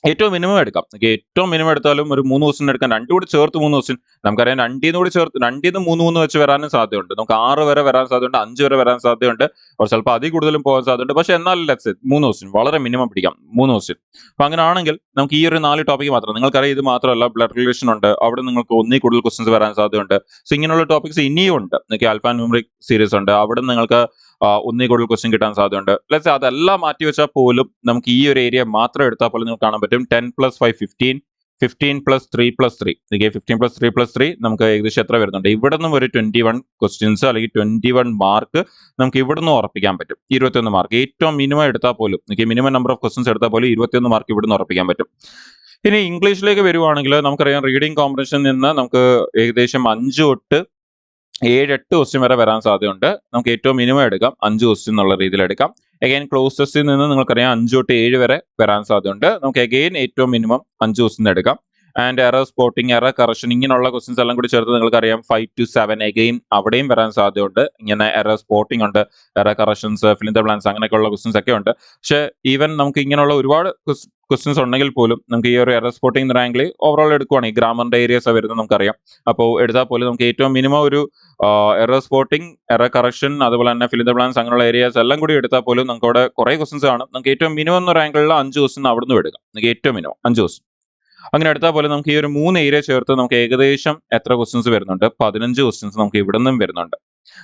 ഏറ്റവും മിനിമം എടുക്കാം. ഏറ്റവും മിനിമം എടുത്താലും ഒരു 3 ക്വസ്റ്റ്യൻ എടുക്കാം. 2 കൂടി ചേർത്ത് 3 ക്വസ്റ്റ്യൻ നമുക്കറിയാം. 2 കൂടി ചേർത്ത് 2 3 വെച്ച് വരാനും സാധ്യതയുണ്ട്. നമുക്ക് 6 വരെ വരാൻ സാധ്യതയുണ്ട്, 5 വരെ വരാൻ സാധ്യതയുണ്ട്, ചിലപ്പോൾ അതിൽ കൂടുതലും പോകാൻ സാധ്യതയുണ്ട്. പക്ഷെ എന്നാലും ലെറ്റ്സ് 3 ക്വസ്റ്റ്യൻ വളരെ മിനിമം പിടിക്കാം. 3 ക്വസ്റ്റ്യൻ. അപ്പൊ അങ്ങനെ ആണെങ്കിൽ നമുക്ക് ഈ ഒരു 4 ടോപ്പിക്ക് മാത്രം, നിങ്ങൾക്കറിയാം ഇത് മാത്രമല്ല ബ്ലഡ് റിലേഷൻ ഉണ്ട്, അവിടെ നിങ്ങൾക്ക് ഒന്നിൽ കൂടുതൽ ക്വസ്റ്റ്യൻസ് വരാൻ സാധ്യതയുണ്ട്. സോ ഇങ്ങനെയുള്ള ടോപ്പിക്സ് ഇനിയും ഉണ്ട്. ആൽഫാ ന്യൂമറിക് സീരീസ് ഉണ്ട്, അവിടെ നിങ്ങൾക്ക് ഒന്നിൽ കൂടുതൽ ക്വസ്റ്റ്യൻ കിട്ടാൻ സാധ്യതയുണ്ട്. ലെറ്റ്സ് അതെല്ലാം മാറ്റി വെച്ചാൽ പോലും നമുക്ക് ഈ ഒരു ഏരിയ മാത്രം എടുത്താൽ പോലും നിങ്ങൾക്ക് കാണാൻ പറ്റും 10 + 5 15, 15 + 3 + 3 15 + 3 + 3 നമുക്ക് ഏകദേശം എത്ര വരുന്നുണ്ട്? ഇവിടെ നിന്നും ഒരു 21 ക്വസ്റ്റ്യൻസ് അല്ലെങ്കിൽ 21 മാർക്ക് നമുക്ക് ഇവിടെ നിന്ന് ഉറപ്പിക്കാൻ പറ്റും. 21 മാർക്ക് ഏറ്റവും മിനിമം എടുത്താൽ പോലും മിനിമം നമ്പർ ഓഫ് ക്വസ്റ്റ്യൻസ് എടുത്താൽ പോലും 21 മാർക്ക് ഇവിടെ നിന്ന് ഉറപ്പിക്കാൻ പറ്റും. ഇനി ഇംഗ്ലീഷിലേക്ക് വരുവാണെങ്കിൽ നമുക്കറിയാം റീഡിംഗ് കോമ്പറ്റീഷനിൽ നിന്ന് നമുക്ക് ഏകദേശം 5 തൊട്ട് 7-8 ക്വസ്റ്റ്യൻ വരെ വരാൻ സാധ്യതയുണ്ട്. നമുക്ക് ഏറ്റവും മിനിമം എടുക്കാം 5 ക്വസ്റ്റ്യൻ എന്നുള്ള രീതിയിൽ എടുക്കാം. അഗൈൻ ക്ലോസ് ടെസ്റ്റിൽ നിന്ന് നിങ്ങൾക്കറിയാം 5 തൊട്ട് 7 വരെ വരാൻ സാധ്യതയുണ്ട്. നമുക്ക് അഗൈൻ ഏറ്റവും മിനിമം 5 ക്വസ്റ്റ്യൻ എടുക്കാം. And error spotting, error correction ഇങ്ങനെയുള്ള ക്വസ്റ്റ്യൻസ് എല്ലാം കൂടി ചേർത്ത് നിങ്ങൾക്കറിയാം 5 to 7 അഗൈൻ അവിടെയും വരാൻ സാധ്യതയുണ്ട്. ഇങ്ങനെ എറർ സ്പോട്ടിംഗ് ഉണ്ട്, error corrections, fill in the blanks അങ്ങനെയൊക്കെയുള്ള ക്വസ്റ്റ്യൻസ് ഒക്കെ ഉണ്ട്. പക്ഷേ ഈവൻ നമുക്ക് ഇങ്ങനെയുള്ള ഒരുപാട് ക്വസ്റ്റ്യൻസ് ഉണ്ടെങ്കിൽ പോലും നമുക്ക് ഈ ഒരു എറർ സ്പോട്ടിംഗ് റാങ്കിൽ ഓവറോൾ എടുക്കുവാണെങ്കിൽ ഗ്രാമറിന്റെ ഏരിയസ് വരുന്നത് നമുക്കറിയാം. അപ്പോൾ എടുത്താൽ പോലും നമുക്ക് ഏറ്റവും മിനിമം ഒരു എറർ സ്പോട്ടിംഗ്, എറർ കറക്ഷൻ, അതുപോലെ തന്നെ ഫിൽ ഇൻ ദ ബ്ലാങ്ക്സ് അങ്ങനെയുള്ള ഏരിയാസ് എല്ലാം കൂടി എടുത്താൽ പോലും നമുക്ക് അവിടെ കുറെ ക്വസ്റ്റ്യൻസ് കാണും. നമുക്ക് ഏറ്റവും മിനിമം എന്ന റാങ്കിലുള്ള 5 ക്വസ്റ്റ്യൻ അവിടെ നിന്ന് എടുക്കാം. നമുക്ക് ഏറ്റവും മിനിമം 5 ക്വസ്റ്റ്യൻ അങ്ങനെ എടുത്താൽ പോലും നമുക്ക് ഈ ഒരു 3 ഏരിയ ചേർത്ത് നമുക്ക് ഏകദേശം എത്ര ക്വസ്റ്റ്യൻസ് വരുന്നുണ്ട്? 15 ക്വസ്റ്റ്യൻസ് നമുക്ക് ഇവിടെ നിന്നും വരുന്നുണ്ട്.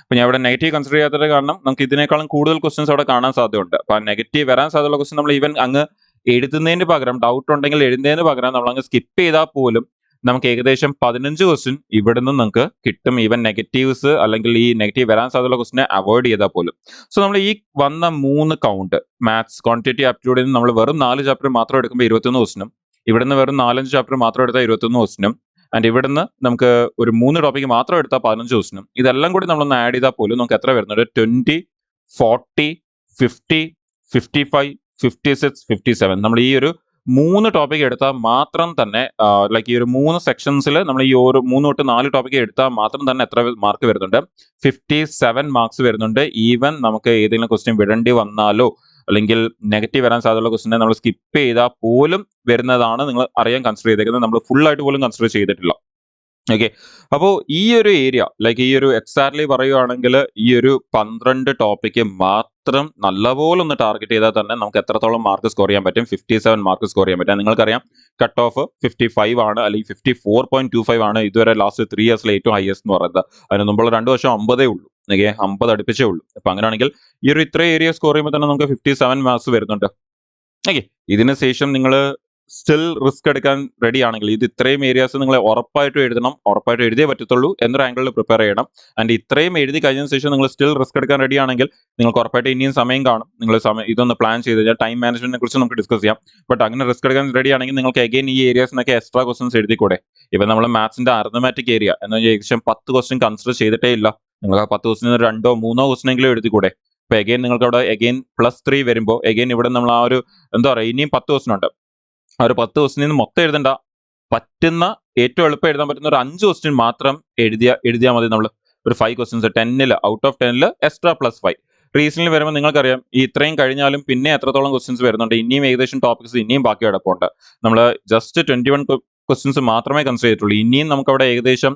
അപ്പൊ ഞാൻ ഇവിടെ നെഗറ്റീവ് കൺസിഡർ ചെയ്യാത്തത് കാരണം നമുക്ക് ഇതിനേക്കാളും കൂടുതൽ ക്വസ്റ്റ്യൻസ് അവിടെ കാണാൻ സാധ്യതയുണ്ട്. അപ്പൊ നെഗറ്റീവ് വരാൻ സാധ്യതയുള്ള ക്വസ്റ്റ്യൻ നമ്മൾ ഈവൻ അങ്ങ് എഴുതുന്നതിന് പകരം, ഡൗട്ട് ഉണ്ടെങ്കിൽ എഴുതുന്നതിന് പകരം നമ്മൾ അങ്ങ് സ്കിപ്പ് ചെയ്താൽ പോലും നമുക്ക് ഏകദേശം 15 ക്വസ്റ്റ്യൻ ഇവിടെ നിന്ന് നമുക്ക് കിട്ടും. ഈവൻ നെഗറ്റീവ്സ് അല്ലെങ്കിൽ ഈ നെഗറ്റീവ് വരാൻ സാധ്യതയുള്ള ക്വസ്റ്റിനെ അവോയ്ഡ് ചെയ്താൽ പോലും. സോ നമ്മൾ ഈ വന്ന 3 കൗണ്ട് മാത്സ് ക്വാണ്ടിറ്റി ആപ്റ്റിറ്റ്യൂഡിൽ നിന്ന് നമ്മൾ വെറും 4 ചാപ്റ്റർ മാത്രം എടുക്കുമ്പോൾ 21 ക്വസ്റ്റിനും, ഇവിടുന്ന് വെറും 4-5 ചാപ്റ്റർ മാത്രം എടുത്താൽ 21 ക്വസ്റ്റിനും, ആൻഡ് ഇവിടുന്ന് നമുക്ക് ഒരു 3 ടോപ്പിക്ക് മാത്രം എടുത്താൽ 15 ക്വസ്റ്റിനും, ഇതെല്ലാം കൂടി നമ്മളൊന്ന് ആഡ് ചെയ്താൽ പോലും നമുക്ക് എത്ര വരുന്നുണ്ട്? 20, 40, 50, 55, 56, 57. നമ്മൾ ഈ ഒരു 3 ടോപ്പിക് എടുത്താൽ മാത്രം തന്നെ ലൈക്ക് ഈ ഒരു 3 സെക്ഷൻസിൽ നമ്മൾ ഈ ഒരു 3 തൊട്ട് 4 ടോപ്പിക് എടുത്താൽ മാത്രം തന്നെ എത്ര മാർക്ക് വരുന്നുണ്ട്? 57 മാർക്സ് വരുന്നുണ്ട്. ഈവൻ നമുക്ക് ഏതെങ്കിലും ക്വസ്റ്റ്യൻ വിടേണ്ടി വന്നാലോ അല്ലെങ്കിൽ നെഗറ്റീവ് വരാൻ സാധ്യതയുള്ള ക്വസ്റ്റിനെ നമ്മൾ സ്കിപ്പ് ചെയ്താൽ പോലും വരുന്നതാണ് നിങ്ങൾ അറിയാൻ കൺസിഡർ ചെയ്തേക്കുന്നത്. നമ്മൾ ഫുൾ ആയിട്ട് പോലും കൺസിഡർ ചെയ്തിട്ടില്ല. ഓക്കെ, അപ്പോൾ ഈ ഒരു ഏരിയ ലൈക്ക് ഈ ഒരു എക്സാക്ട്ലി പറയുകയാണെങ്കിൽ ഈ ഒരു 12 ടോപ്പിക്ക് മാത്രം നല്ലപോലെ ഒന്ന് ടാർഗറ്റ് ചെയ്താൽ തന്നെ നമുക്ക് എത്രത്തോളം മാർക്ക് സ്കോർ ചെയ്യാൻ പറ്റും? 57 മാർക്ക് സ്കോർ ചെയ്യാൻ പറ്റും. നിങ്ങൾക്കറിയാം കട്ട് ഓഫ് 55 ആണ്, അല്ലെങ്കിൽ 54.25 ആണ് ഇതുവരെ ലാസ്റ്റ് 3 ഇയേഴ്സിലെ ഏറ്റവും ഹയസ്റ്റ് എന്ന് പറയുന്നത്. അതിന് മുമ്പുള്ള 2 വർഷം 50 ഉള്ളൂ. 50 അടുപ്പിച്ചേ ഉള്ളൂ. അപ്പൊ അങ്ങനെയാണെങ്കിൽ ഈ ഒരു ഇത്ര ഏരിയ സ്കോർ ചെയ്യുമ്പോൾ തന്നെ നമുക്ക് 57 മാർക്സ് വരുന്നുണ്ട്. ഓക്കെ, ഇതിന് ശേഷം നിങ്ങൾ സ്റ്റിൽ റിസ്ക് എടുക്കാൻ റെഡി ആണെങ്കിൽ ഇത് ഇത്രയും ഏരിയാസ് നിങ്ങൾ ഉറപ്പായിട്ടും എഴുതണം, ഉറപ്പായിട്ടും എഴുതിയേ പറ്റത്തുള്ളൂ എന്നൊരു ആംഗിളിൽ പ്രിപ്പയർ ചെയ്യണം. ആൻഡ് ഇത്രയും എഴുതി കഴിഞ്ഞ ശേഷം നിങ്ങൾ സ്റ്റിൽ റിസ്ക് എടുക്കാൻ റെഡി ആണെങ്കിൽ നിങ്ങൾക്ക് ഉറപ്പായിട്ട് ഇനിയും സമയം കാണും. നിങ്ങൾ ഇതൊന്ന് പ്ലാൻ ചെയ്ത് കഴിഞ്ഞാൽ ടൈം മാനേജ്മെന്റിനെ കുറിച്ച് നമുക്ക് ഡിസ്കസ് ചെയ്യാം. ബട്ട് അങ്ങനെ റിസ്ക് എടുക്കാൻ റെഡി ആണെങ്കിൽ നിങ്ങൾക്ക് അഗൈൻ ഈ ഏരിയാസിനൊക്കെ എക്സ്ട്രാ ക്വസ്റ്റൻസ് എഴുതിക്കൂടെ? ഇപ്പം നമ്മൾ മാത്സിന്റെ അർത്തമാറ്റിക് ഏരിയ എന്ന് പറഞ്ഞാൽ ഏകദേശം 10 ക്വസ്റ്റ്യൻ കൺസിഡർ ചെയ്തിട്ടേ ഇല്ല. നിങ്ങൾ ആ 10 ക്വസ്റ്റിന് 2 3 ക്വസ്റ്റനെങ്കിലും എഴുതിക്കൂടെ? ഇപ്പൊ അഗൈൻ നിങ്ങൾക്ക് അവിടെ അഗൈൻ +3 വരുമ്പോൾ അഗൈൻ ഇവിടെ നമ്മൾ ആ ഒരു എന്താ പറയുക, ഇനിയും 10 ക്വസ്റ്റൻ ഉണ്ട്. ആ ഒരു 10 ക്വസ്റ്റിനിൽ നിന്ന് മൊത്തം എഴുതണ്ട, പറ്റുന്ന ഏറ്റവും എളുപ്പം എഴുതാൻ പറ്റുന്ന ഒരു 5 ക്വസ്റ്റ്യൻ മാത്രം എഴുതിയാൽ മതി. നമ്മൾ ഒരു 5 ക്വസ്റ്റ്യൻസ് 10 ഔട്ട് ഓഫ് 10 എക്സ്ട്രാ +5 റീസണിൽ വരുമ്പോൾ നിങ്ങൾക്കറിയാം ഈ ഇത്രയും കഴിഞ്ഞാലും പിന്നെ എത്രത്തോളം ക്വസ്റ്റ്യൻസ് വരുന്നുണ്ട്, ഇനിയും ഏകദേശം ടോപ്പിക്സ് ഇനിയും ബാക്കി കിടപ്പുണ്ട്. നമ്മൾ ജസ്റ്റ് 21 ക്വസ്റ്റ്യൻസ് മാത്രമേ കൺസിഡർ ചെയ്തിട്ടുള്ളൂ. ഇനിയും നമുക്ക് അവിടെ ഏകദേശം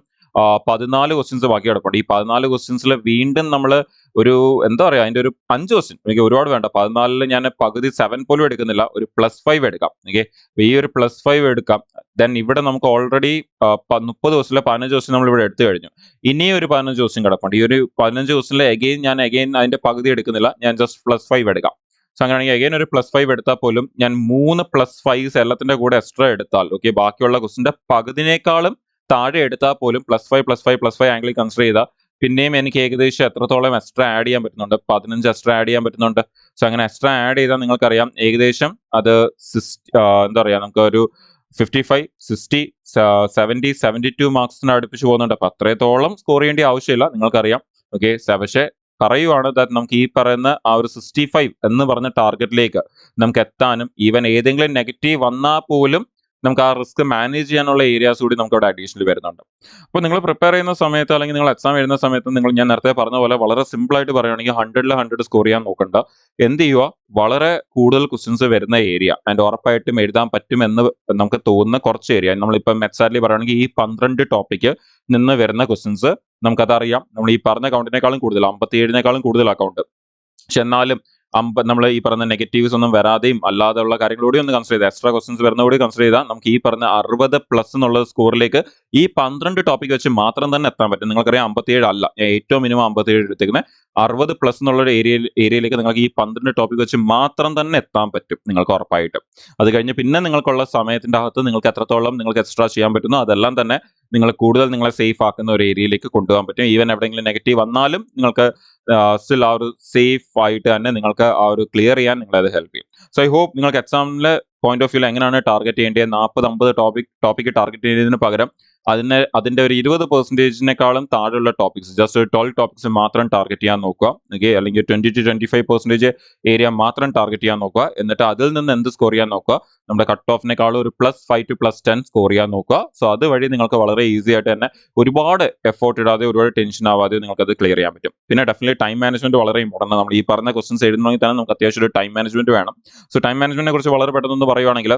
14 ക്വസ്റ്റ്യൻസ് ബാക്കി കിടപ്പുണ്ട്. ഈ 14 ക്വസ്റ്റ്യൻസിൽ വീണ്ടും നമ്മൾ ഒരു എന്താ പറയുക, അതിന്റെ ഒരു 5 ക്വസ്റ്റ്യൻ, എനിക്ക് ഒരുപാട് വേണ്ട, 14 ഞാൻ പകുതി 7 പോലും എടുക്കുന്നില്ല, ഒരു +5 എടുക്കാം. ഓക്കെ, ഈ ഒരു +5 എടുക്കാം. ദെൻ ഇവിടെ നമുക്ക് ഓൾറെഡി 30 ക്വസ്റ്റിലെ 15 ക്വസ്റ്റ്യൻ നമ്മൾ ഇവിടെ എടുത്തു കഴിഞ്ഞു. ഇനിയും ഒരു 15 ക്വസ്റ്റ്യൻ കിടപ്പുണ്ട്. ഈ ഒരു 15 ക്വസ്റ്റിലെ ഞാൻ അതിന്റെ പകുതി എടുക്കുന്നില്ല, ഞാൻ ജസ്റ്റ് +5 എടുക്കാം. സോ അങ്ങനെയാണെങ്കിൽ അഗൈൻ ഒരു +5 എടുത്താൽ പോലും ഞാൻ 3 +5 എല്ലാത്തിന്റെ കൂടെ എക്സ്ട്രാ എടുത്താൽ, ഓക്കെ, ബാക്കിയുള്ള ക്വസ്റ്റിന്റെ പകുതിനേക്കാളും താഴെ എടുത്താൽ പോലും +5 ആംഗിളിൽ കൺസിഡർ ചെയ്താൽ പിന്നെയും എനിക്ക് ഏകദേശം എത്രത്തോളം എക്സ്ട്രാ ആഡ് ചെയ്യാൻ പറ്റുന്നുണ്ട്? 15 എക്സ്ട്രാ ആഡ് ചെയ്യാൻ പറ്റുന്നുണ്ട്. സോ അങ്ങനെ എക്സ്ട്രാ ആഡ് ചെയ്താൽ നിങ്ങൾക്കറിയാം ഏകദേശം അത് എന്താ പറയുക, നമുക്ക് ഒരു 55 60 70 72 മാർക്സിന് അടുപ്പിച്ച് പോകുന്നുണ്ട്. അപ്പൊ അത്രത്തോളം സ്കോർ ചെയ്യേണ്ട ആവശ്യമില്ല, നിങ്ങൾക്കറിയാം. ഓക്കെ, പക്ഷേ പറയുവാണ് നമുക്ക് ഈ പറയുന്ന ആ ഒരു 65 എന്ന് പറഞ്ഞ ടാർഗറ്റിലേക്ക് നമുക്ക് എത്താനും ഈവൻ ഏതെങ്കിലും നെഗറ്റീവ് വന്നാൽ പോലും നമുക്ക് ആ റിസ്ക് മാനേജ് ചെയ്യാനുള്ള ഏരിയാസ് കൂടി നമുക്ക് അവിടെ അഡീഷണൽ വരുന്നുണ്ട്. അപ്പോൾ നിങ്ങൾ പ്രിപ്പയർ ചെയ്യുന്ന സമയത്ത് അല്ലെങ്കിൽ നിങ്ങൾ എക്സാം എഴുതുന്ന സമയത്ത് ഞാൻ നേരത്തെ പറഞ്ഞ പോലെ വളരെ സിമ്പിൾ ആയിട്ട് പറയുകയാണെങ്കിൽ 100ൽ 100 സ്കോർ ചെയ്യാൻ നോക്കണ്ട. എന്ത് ചെയ്യുക, വളരെ കൂടുതൽ ക്വസ്റ്റ്യൻസ് വരുന്ന ഏരിയ ആൻഡ് ഉറപ്പായിട്ടും എഴുതാൻ പറ്റുമെന്ന് നമുക്ക് തോന്നുന്ന കുറച്ച് ഏരിയ, നമ്മളിപ്പം എക്സാക്ട്ലി പറയുകയാണെങ്കിൽ ഈ 12 ടോപ്പിക്ക് നിന്ന് വരുന്ന ക്വസ്റ്റ്യൻസ് നമുക്കതറിയാം. നമ്മൾ ഈ പറഞ്ഞ കൗണ്ടിനേക്കാളും കൂടുതൽ 57നേക്കാളും കൂടുതൽ അക്കൗണ്ട്. പക്ഷെ എന്നാലും നമ്മൾ ഈ പറഞ്ഞ നെഗറ്റീവ്സ് ഒന്നും വരാതെയും അല്ലാതെയുള്ള കാര്യങ്ങളോടെ ഒന്ന് കൺസിഡർ ചെയ്താൽ, എക്സ്ട്രാ ക്വസ്റ്റൻസ് വരുന്നതോടെ കൺസിഡർ ചെയ്താൽ നമുക്ക് ഈ പറഞ്ഞ 60+ എന്നുള്ള സ്കോറിലേക്ക് ഈ 12 ടോപ്പിക് വെച്ച് മാത്രം തന്നെ എത്താൻ പറ്റും. നിങ്ങൾക്കറിയാം 57 അല്ല, ഞാൻ ഏറ്റവും മിനിമം 57 എടുത്തേക്കുന്നത്. 60+ എന്നുള്ള ഏരിയയിലേക്ക് നിങ്ങൾക്ക് ഈ 12 ടോപ്പിക് വെച്ച് മാത്രം തന്നെ എത്താൻ പറ്റും നിങ്ങൾക്ക് ഉറപ്പായിട്ടും. അത് കഴിഞ്ഞ് പിന്നെ നിങ്ങൾക്കുള്ള സമയത്തിന്റെ അകത്ത് നിങ്ങൾക്ക് എത്രത്തോളം നിങ്ങൾക്ക് എക്സ്ട്രാ ചെയ്യാൻ പറ്റുന്നു അതെല്ലാം തന്നെ നിങ്ങൾ കൂടുതൽ നിങ്ങളെ സേഫ് ആക്കുന്ന ഒരു ഏരിയയിലേക്ക് കൊണ്ടുപോകാൻ പറ്റും. ഈവൻ എവിടെയെങ്കിലും നെഗറ്റീവ് വന്നാലും നിങ്ങൾക്ക് സ്റ്റിൽ ആ ഒരു സേഫ് ആയിട്ട് തന്നെ നിങ്ങൾക്ക് ആ ഒരു ക്ലിയർ ചെയ്യാൻ നിങ്ങളത് ഹെൽപ്പ് ചെയ്യും. സോ ഐ ഹോപ്പ് നിങ്ങൾക്ക് എക്സാമിലെ പോയിന്റ് ഓഫ് വ്യൂ എങ്ങനെയാണ് ടാർഗറ്റ് ചെയ്യേണ്ടത്, 40-50 ടോപ്പിക് ടാർഗറ്റ് ചെയ്യുന്നതിന് പകരം അതിന്റെ ഒരു 20%-നേക്കാളും താഴെയുള്ള ടോപ്പിക്സ്, ജസ്റ്റ് 12 ടോപ്പിക്സ് മാത്രം ടാർഗറ്റ് ചെയ്യാൻ നോക്കുക. ഓക്കെ, അല്ലെങ്കിൽ 20-25% ഏരിയ മാത്രം ടാർഗറ്റ് ചെയ്യാൻ നോക്കുക. എന്നിട്ട് അതിൽ നിന്ന് എന്ത് സ്കോർ ചെയ്യാൻ നോക്കുക, നമ്മുടെ കട്ട് ഓഫിനേക്കാളും ഒരു +5 to +10 സ്കോർ ചെയ്യാൻ നോക്കുക. സോ അതുവഴി നിങ്ങൾക്ക് വളരെ ഈസി ആയിട്ട് തന്നെ ഒരുപാട് എഫോർട്ട് ഇടാതെ ഒരുപാട് ടെൻഷൻ ആവാതെ നിങ്ങൾക്ക് അത് ക്ലിയർ ചെയ്യാൻ പറ്റും. പിന്നെ ഡെഫിനറ്റ്ലി ടൈം മാനേജ്മെന്റ് വളരെ ഇമ്പോർട്ടൻ്റ് ആണ്. നമ്മൾ ഈ പറഞ്ഞ ക്വസ്റ്റൻസ് എഴുതണമെങ്കിൽ തന്നെ നമുക്ക് അത്യാവശ്യം ഒരു ടൈം മാനേജ്മെന്റ് വേണം. സോ ടൈം മാനേജ്മെന്റിനെ കുറിച്ച് വളരെ പെട്ടെന്ന് പറയുവാണെങ്കിൽ,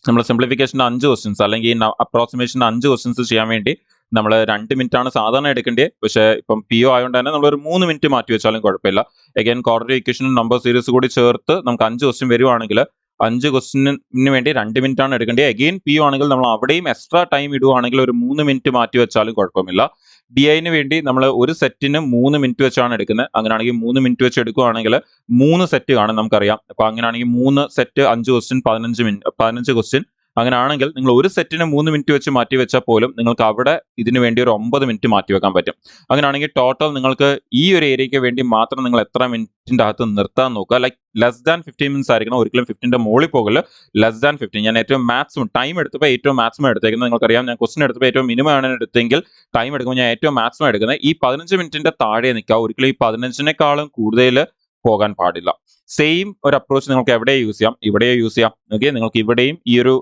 നമ്മൾ സിംപ്ലിഫിക്കേഷൻ്റെ 5 ക്വസ്റ്റൻസ് അല്ലെങ്കിൽ അപ്രോക്സിമേഷൻ 5 ക്വസ്റ്റൻസ് ചെയ്യാൻ വേണ്ടി നമ്മൾ 2 മിനിറ്റ് ആണ് സാധാരണ എടുക്കേണ്ടത്. പക്ഷേ ഇപ്പം PO ആയതുകൊണ്ട് തന്നെ നമ്മളൊരു 3 മിനിറ്റ് മാറ്റി വെച്ചാലും കുഴപ്പമില്ല. അഗൈൻ ക്വാഡ്രാറ്റിക് ഇക്വേഷനും നമ്പർ സീരീസ് കൂടി ചേർത്ത് നമുക്ക് 5 ക്വസ്റ്റ്യൻ വരുവാണെങ്കിൽ 5 ക്വസ്റ്റ്യന് വേണ്ടി 2 മിനിറ്റ് ആണ് എടുക്കേണ്ടത്. അഗെയിൻ PO ആണെങ്കിൽ നമ്മൾ അവിടെയും എക്സ്ട്രാ ടൈം ഇടുവാണെങ്കിൽ ഒരു 3 മിനിറ്റ് മാറ്റി വെച്ചാലും കുഴപ്പമില്ല. DIന് വേണ്ടി നമ്മൾ ഒരു സെറ്റിന് 3 മിനിറ്റ് വെച്ചാണ് എടുക്കുന്നത്. അങ്ങനെയാണെങ്കിൽ 3 മിനിറ്റ് വെച്ച് എടുക്കുകയാണെങ്കിൽ 3 സെറ്റ് കാണും നമുക്കറിയാം. അപ്പൊ അങ്ങനെയാണെങ്കിൽ 3 സെറ്റ് 5 ക്വസ്റ്റ്യൻ 15 ക്വസ്റ്റ്യൻ. അങ്ങനെയാണെങ്കിൽ നിങ്ങൾ ഒരു സെറ്റിന് 3 മിനിറ്റ് വെച്ച് മാറ്റി വെച്ചാൽ പോലും നിങ്ങൾക്ക് അവിടെ ഇതിനു വേണ്ടി ഒരു 9 മിനിറ്റ് മാറ്റി വെക്കാൻ പറ്റും. അങ്ങനെയാണെങ്കിൽ ടോട്ടൽ നിങ്ങൾക്ക് ഈ ഒരു ഏരിയയ്ക്ക് വേണ്ടി മാത്രം നിങ്ങൾ എത്ര മിനിറ്റിന്റെ അകത്ത് നിർത്താൻ നോക്കുക. ലൈക്ക് ലെസ് ദാൻ 15 മിനിറ്റ്സ് ആയിരിക്കണം, ഒരിക്കലും 15ന്റെ മുകളിൽ പോകല്. Less than 15. ഞാൻ ഏറ്റവും മാക്സിമം ടൈം എടുത്തപ്പോൾ ഏറ്റവും മാക്സിമം എടുത്തേക്കുന്നത് നിങ്ങൾക്കറിയാം. ഞാൻ ക്വസ്റ്റൻ എടുത്തപ്പോൾ ഏറ്റവും മിനിമം ആണ് എടുത്തെങ്കിൽ ടൈം എടുക്കുമ്പോൾ ഞാൻ ഏറ്റവും മാക്സിമം എടുക്കുന്നത് ഈ 15 മിനിറ്റിന്റെ താഴെ നിൽക്കുക. ഒരിക്കലും ഈ 15നേക്കാളും കൂടുതൽ പോകാൻ പാടില്ല. സെയിം ഒരു അപ്രോച്ച് നിങ്ങൾക്ക് എവിടെ യൂസ് ചെയ്യാം, ഇവിടെ യൂസ് ചെയ്യാം. ഓക്കെ, നിങ്ങൾക്ക് ഇവിടെയും ഈ ഒരു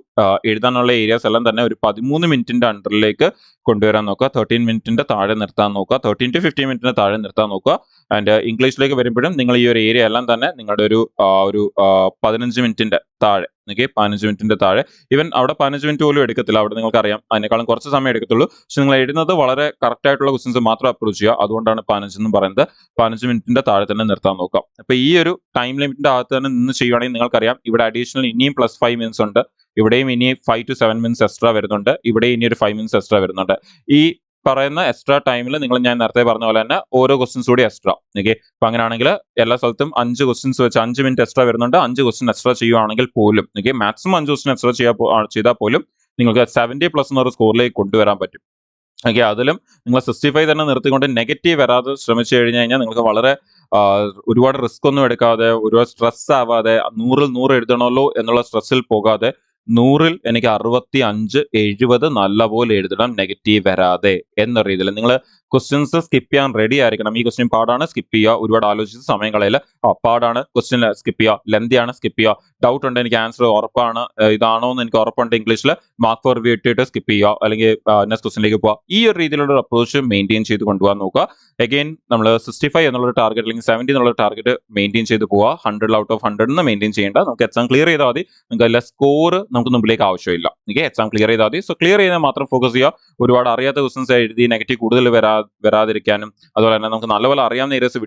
എഴുതാനുള്ള ഏരിയാസ് എല്ലാം തന്നെ ഒരു 13 മിനിറ്റിന്റെ അണ്ടറിലേക്ക് കൊണ്ടുവരാൻ നോക്കുക. 13 മിനിറ്റിന്റെ താഴെ നിർത്താൻ നോക്കുക. 13 to 15 മിനിറ്റിന് താഴെ നിർത്താൻ നോക്കുക. ആൻഡ് ഇംഗ്ലീഷിലേക്ക് വരുമ്പോഴും നിങ്ങൾ ഈ ഒരു ഏരിയ എല്ലാം തന്നെ നിങ്ങളുടെ ഒരു 15 മിനിറ്റിന്റെ താഴെ, ഓക്കെ, 15 മിനിറ്റിന്റെ താഴെ. ഈവൻ അവിടെ 15 മിനിറ്റ് പോലും എടുക്കത്തില്ല, അവിടെ നിങ്ങൾക്ക് അറിയാം അതിനേക്കാളും കുറച്ച് സമയം എടുക്കത്തുള്ളൂ. പക്ഷെ നിങ്ങൾ എഴുതുന്നത് വളരെ കറക്റ്റ് ആയിട്ടുള്ള ക്വസ്റ്റൻസ് മാത്രം അപ്രോച്ച് ചെയ്യുക. അതുകൊണ്ടാണ് 15 എന്ന് പറയുന്നത്. 15 മിനിറ്റിന്റെ താഴെ തന്നെ നിർത്താൻ നോക്കാം. അപ്പൊ ഈ ഒരു ടൈം ലിമിറ്റിന്റെ അകത്ത് തന്നെ നിന്ന് ചെയ്യുവാണെങ്കിൽ നിങ്ങൾക്കറിയാം ഇവിടെ അഡീഷണൽ ഇനിയും +5 മിനിറ്റ്സ് ഉണ്ട്. ഇവിടെയും ഇനി 5 to 7 മിനിറ്റ്സ് എക്സ്ട്രാ വരുന്നുണ്ട്. ഇവിടെ ഇനി ഒരു 5 മിനിറ്റ്സ് എക്സ്ട്രാ വരുന്നുണ്ട്. ഈ പറയുന്ന എക്സ്ട്രാ ടൈമിൽ ഞാൻ നേരത്തെ പറഞ്ഞ പോലെ തന്നെ ഓരോ ക്വസ്റ്റ്യൻസ് കൂടി എക്സ്ട്രാ. ഓക്കെ, അപ്പൊ അങ്ങനെയാണെങ്കിൽ എല്ലാ സ്ഥലത്തും 5 ക്വസ്റ്റ്യൻസ് വെച്ച് 5 മിനിറ്റ് എക്സ്ട്രാ വരുന്നുണ്ട്. 5 ക്വസ്റ്റ്യൻ എക്സ്ട്രാ ചെയ്യുവാണെങ്കിൽ പോലും, ഓക്കെ, മാക്സിമം 5 ക്വസ്റ്റ്യൻ എക്സ്ട്രാ ചെയ്താൽ പോലും നിങ്ങൾക്ക് 70+ എന്നൊരു സ്കോറിലേക്ക് കൊണ്ടുവരാൻ പറ്റും. ഓക്കെ, അതിലും നിങ്ങൾ 65 തന്നെ നിർത്തിക്കൊണ്ട് നെഗറ്റീവ് വരാതെ ശ്രമിച്ചു കഴിഞ്ഞു കഴിഞ്ഞാൽ നിങ്ങൾക്ക് വളരെ ഒരുപാട് റിസ്ക് ഒന്നും എടുക്കാതെ, ഒരുപാട് സ്ട്രെസ് ആവാതെ, 100ൽ 100 എഴുതണമല്ലോ എന്നുള്ള സ്ട്രെസ്സിൽ പോകാതെ 100ൽ എനിക്ക് 65, 70 നല്ലപോലെ എഴുതണം നെഗറ്റീവ് വരാതെ എന്ന രീതിയിൽ നിങ്ങൾ ക്വസ്റ്റ്യൻസ് സ്കിപ്പ് ചെയ്യാൻ റെഡി ആയിരിക്കണം. ഈ ക്വസ്റ്റ്യൻ പാടാണ്, സ്കിപ്പ് ചെയ്യുക. ഒരുപാട് ആലോചിച്ച് സമയം കളയില്ല. പാടാണ്, ക്വസ്റ്റ്യൻ സ്കിപ്പ് ചെയ്യുക. ലെന്തിയാണ്, സ്കിപ്പ് ചെയ്യുക. ഡൗട്ട് ഉണ്ട്, എനിക്ക് ആൻസർ ഉറപ്പാണ്, ഇതാണോ എന്ന് എനിക്ക് ഉറപ്പുണ്ട്, ഇംഗ്ലീഷിൽ മാർക്ക് ഫോർ വ്യൂ ഇട്ടിട്ട് സ്കിപ്പ് ചെയ്യുക, അല്ലെങ്കിൽ നെക്സ്റ്റ് ക്വസ്റ്റ്യനിലേക്ക് പോവുക. ഈ ഒരു രീതിയിലുള്ള ഒരു അപ്രോച്ച് മെയിൻറ്റെയിൻ ചെയ്ത് കൊണ്ടുപോകാൻ നോക്കുക. അഗെയിൻ നമ്മൾ 65 എന്നുള്ള ടാർഗറ്റ് അല്ലെങ്കിൽ 70 എന്നുള്ള ടാർഗറ്റ് മെയിൻറ്റെയിൻ ചെയ്ത് പോവുക. 100 ഔട്ട് ഓഫ് 100 എന്ന് മെയിൻറ്റെയിൻ ചെയ്യേണ്ട. നമുക്ക് എക്സാം ക്ലിയർ ചെയ്താൽ മതി. നമുക്ക് അതിലെ സ്കോർ നമുക്ക് മുമ്പിലേക്ക് ആവശ്യമില്ല. ഓക്കെ, എക്സാം ക്ലിയർ ചെയ്താൽ മതി. സോ ക്ലിയർ ചെയ്താൽ മാത്രം ഫോക്കസ് ചെയ്യുക. ഒരുപാട് അറിയാത്ത ക്വസ്റ്റൻസ് എഴുതി നെഗറ്റീവ് കൂടുതൽ വരാതിരിക്കാനും, അതുപോലെ തന്നെ നമുക്ക് നല്ലപോലെ അറിയാവുന്ന ഏരിയസ്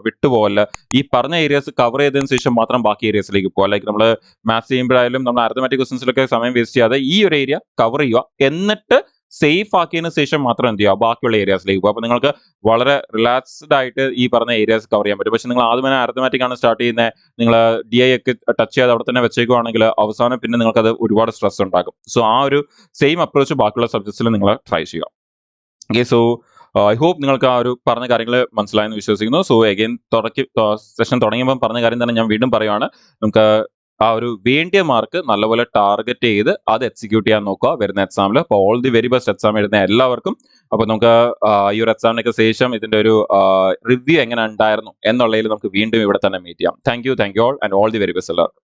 വിട്ടുപോകല്ല. ഈ പറഞ്ഞ ഏരിയസ് കവർ ചെയ്തതിനു ശേഷം മാത്രം ബാക്കി ഏരിയസിലേക്ക് പോകുക. ലൈക്ക് നമ്മൾ മാത്സ് ചെയ്യുമ്പോഴായാലും നമ്മൾ അരിത്തമാറ്റിക് ക്വസ്റ്റൻസിലൊക്കെ സമയം വേസ്റ്റ് ചെയ്യാതെ ഈ ഒരു ഏരിയ കവർ ചെയ്യുക. എന്നിട്ട് സേഫ് ആക്കിയതിനു ശേഷം മാത്രം എന്ത് ചെയ്യുക, ബാക്കിയുള്ള ഏരിയാസിലേക്ക് പോകുക. അപ്പൊ നിങ്ങൾക്ക് വളരെ റിലാക്സ്ഡ് ആയിട്ട് ഈ പറഞ്ഞ ഏരിയാസ് കവർ ചെയ്യാൻ പറ്റും. പക്ഷെ നിങ്ങൾ ആദ്യം തന്നെ അരിത്തമാറ്റിക് ആണ് സ്റ്റാർട്ട് ചെയ്യുന്നത്, നിങ്ങൾ DI ഒക്കെ ടച്ച് ചെയ്ത് അവിടെ തന്നെ വെച്ചേക്കുവാണെങ്കിൽ അവസാനം പിന്നെ നിങ്ങൾക്ക് അത് ഒരുപാട് സ്ട്രെസ് ഉണ്ടാക്കും. സോ ആ ഒരു സെയിം അപ്രോച്ച് ബാക്കിയുള്ള സബ്ജക്ട്സിൽ നിങ്ങൾ ട്രൈ ചെയ്യുക. ഓക്കെ, സോ ഐ ഹോപ്പ് നിങ്ങൾക്ക് ആ ഒരു പറഞ്ഞ കാര്യങ്ങൾ മനസ്സിലായെന്ന് വിശ്വസിക്കുന്നു. സോ അഗൈൻ സെഷൻ തുടങ്ങിയപ്പോൾ പറഞ്ഞ കാര്യം തന്നെ ഞാൻ വീണ്ടും പറയുവാണ്. നമുക്ക് ആ ഒരു വേണ്ടിയ മാർക്ക് നല്ലപോലെ ടാർഗറ്റ് ചെയ്ത് അത് എക്സിക്യൂട്ട് ചെയ്യാൻ നോക്കുക വരുന്ന എക്സാമിൽ. അപ്പോൾ all the very best exam എഴുതുന്ന എല്ലാവർക്കും. അപ്പോൾ നമുക്ക് ഈ ഒരു എക്സാമിനൊക്കെ ശേഷം ഇതിന്റെ ഒരു റിവ്യൂ എങ്ങനെ ഉണ്ടായിരുന്നു എന്നുള്ളതിൽ നമുക്ക് വീണ്ടും ഇവിടെ തന്നെ മീറ്റ് ചെയ്യാം. Thank you all and all the very best എല്ലാവർക്കും.